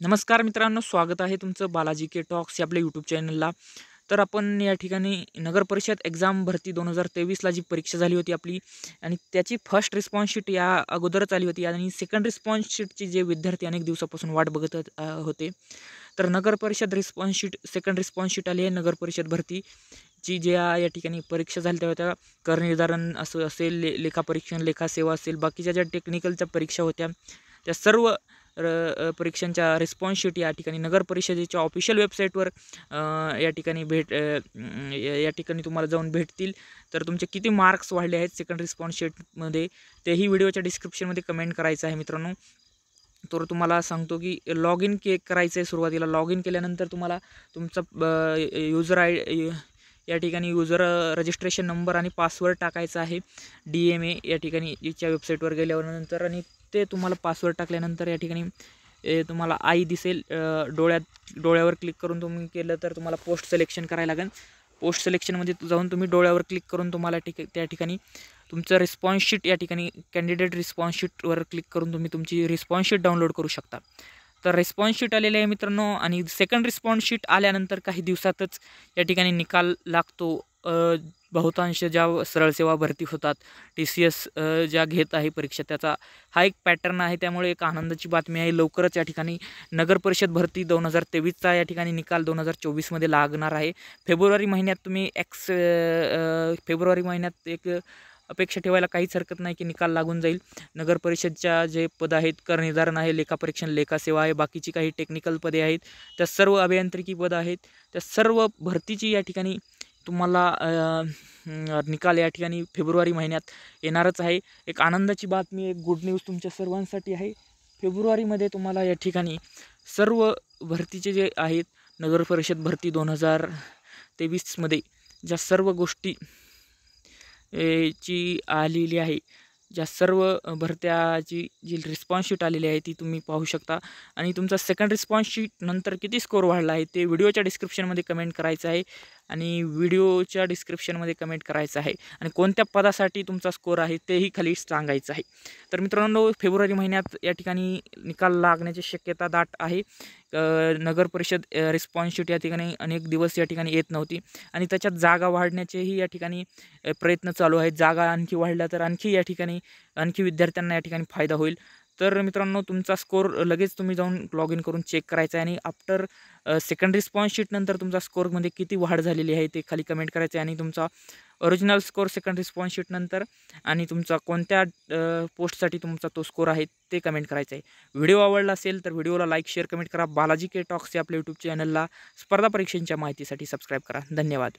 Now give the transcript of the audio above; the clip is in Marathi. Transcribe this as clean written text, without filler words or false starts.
नमस्कार मित्रांनो, स्वागत आहे तुमचं बालाजी के टॉक्स या आपल्या यूट्यूब चॅनलला. तर आपण या ठिकाणी नगर परिषद एक्झाम भरती 2023ला जी परीक्षा झाली होती आपली आणि त्याची फर्स्ट रिस्पॉन्स शीट या अगोदरच आली होती आणि सेकंड रिस्पॉन्स शीटची जे विद्यार्थी अनेक दिवसापासून वाट बघत होते. तर नगर परिषद response sheet second response sheet आली आहे. नगर परिषद भरतीची जे या ठिकाणी परीक्षा झाल्या त्या करनिर्धारण असं असेल, लेखापरीक्षण, लेखासेवा असेल, बाकीच्या ज्या टेक्निकलच्या परीक्षा होत्या त्या सर्व परीक्षांच्या रिस्पॉन्स शीट या ठिकाणी नगर परिषदेच्या ऑफिशियल वेबसाईटवर या ठिकाणी या ठिकाणी तुम्हाला जाऊन भेटतील. तर तुमचे किती मार्क्स वाढले आहेत सेकंड रिस्पॉन्स शीटमध्ये तेही व्हिडिओच्या डिस्क्रिप्शनमध्ये कमेंट करायचं आहे मित्रांनो. तर तुम्हाला सांगतो की लॉग इन करायचं आहे. सुरुवातीला लॉग इन केल्यानंतर तुम्हाला तुमचा या ठिकाणी यूजर रजिस्ट्रेशन नंबर आणि पासवर्ड टाकायचा आहे. DMA या ठिकाणी याच्या वेबसाईटवर गेल्यावर नंतर आणि ते तुम्हाला पासवर्ड टाकल्यानंतर या ठिकाणी तुम्हाला आई दिसेल. डोळ्यावर क्लिक करून तुम्ही केलं तर तुम्हाला पोस्ट सिलेक्शन करायला लागेल. पोस्ट सिलेक्शनमध्ये जाऊन तुम्ही डोळ्यावर क्लिक करून तुम्हाला त्या ठिकाणी तुमचं रिस्पॉन्स शीट या ठिकाणी कॅन्डिडेट रिस्पॉन्स शीटवर क्लिक करून तुम्ही तुमची रिस्पॉन्स शीट डाउनलोड करू शकता. तर रिस्पॉन्स शीट आलेले आहे मित्रांनो आणि सेकंड रिस्पॉन्स शीट आल्यानंतर काही दिवसातच या ठिकाणी निकाल लागतो. बहुतांश ज्या सरळ सेवा भरती होतात, TCS ज्या घेत आहे परीक्षा, त्याचा हा एक पॅटर्न आहे. त्यामुळे एक आनंदाची बातमी आहे. लवकरच या ठिकाणी नगर परिषद भरती 2023चा या ठिकाणी निकाल 2024मध्ये लागणार आहे. फेब्रुवारी महिन्यात तुम्ही फेब्रुवारी महिन्यात एक अपेक्षा ठेवायला काहीच हरकत नाही की निकाल लागून जाईल. नगर परिषदच्या जे पद आहेत, करनिर्धारण आहे, लेखापरीक्षण, लेखासेवा आहे, बाकीची काही टेक्निकल पदे आहेत, त्या सर्व अभियांत्रिकी पदं आहेत, त्या सर्व भरतीची या ठिकाणी तुम्हाला निकाल या ठिकाणी फेब्रुवारी महिन्यात येणारच आहे. एक आनंदाची बातमी, एक गुड न्यूज तुमच्या सर्वांसाठी आहे. फेब्रुवारीमध्ये तुम्हाला या ठिकाणी सर्व भरतीचे जे आहेत, नगर परिषद भरती 2023मध्ये ज्या सर्व गोष्टी ची आलेली आहे, ज्या सर्व भरत्याची जी रिस्पॉन्स शीट आलेली आहे ती तुम्ही पाहू शकता. आणि तुमचा सेकंड रिस्पॉन्स शीट नंतर किती स्कोर वाढला आहे ते व्हिडिओच्या डिस्क्रिप्शनमध्ये कमेंट करायचं आहे आणि आणि कोणत्या पदासाठी तुमचा स्कोर आहे तेही खाली सांगायचं आहे. तर मित्रांनो, फेब्रुवारी महिन्यात या ठिकाणी निकाल लागण्याची शक्यता दाट आहे. नगर परिषद रिस्पॉन्स शीट या ठिकाणी अनेक दिवस या ठिकाणी येत नव्हती आणि त्याच्यात जागा वाढण्याचेही या ठिकाणी प्रयत्न चालू आहेत. जागा आणखी वाढल्या तर आणखी विद्यार्थ्यांना या ठिकाणी फायदा होईल. तर मित्रांनो, तुमचा स्कोर लगेच तुम्ही जाऊन लॉग इन करून चेक करायचा आहे आणि आफ्टर सेकंड रिस्पॉन्स शीटनंतर तुमचा स्कोरमध्ये किती वाढ झालेली आहे ते खाली कमेंट करायचं आहे आणि तुमचा ओरिजिनल स्कोर सेकंड रिस्पॉन्स शीटनंतर आणि तुमचा कोणत्या पोस्टसाठी तुमचा तो स्कोर आहे ते कमेंट करायचं आहे. व्हिडिओ आवडला असेल तर व्हिडिओला लाईक, शेअर, कमेंट करा. बालाजी के टॉक्स या आपल्या यूट्यूब चॅनलला स्पर्धा परीक्षांच्या माहितीसाठी सबस्क्राईब करा. धन्यवाद.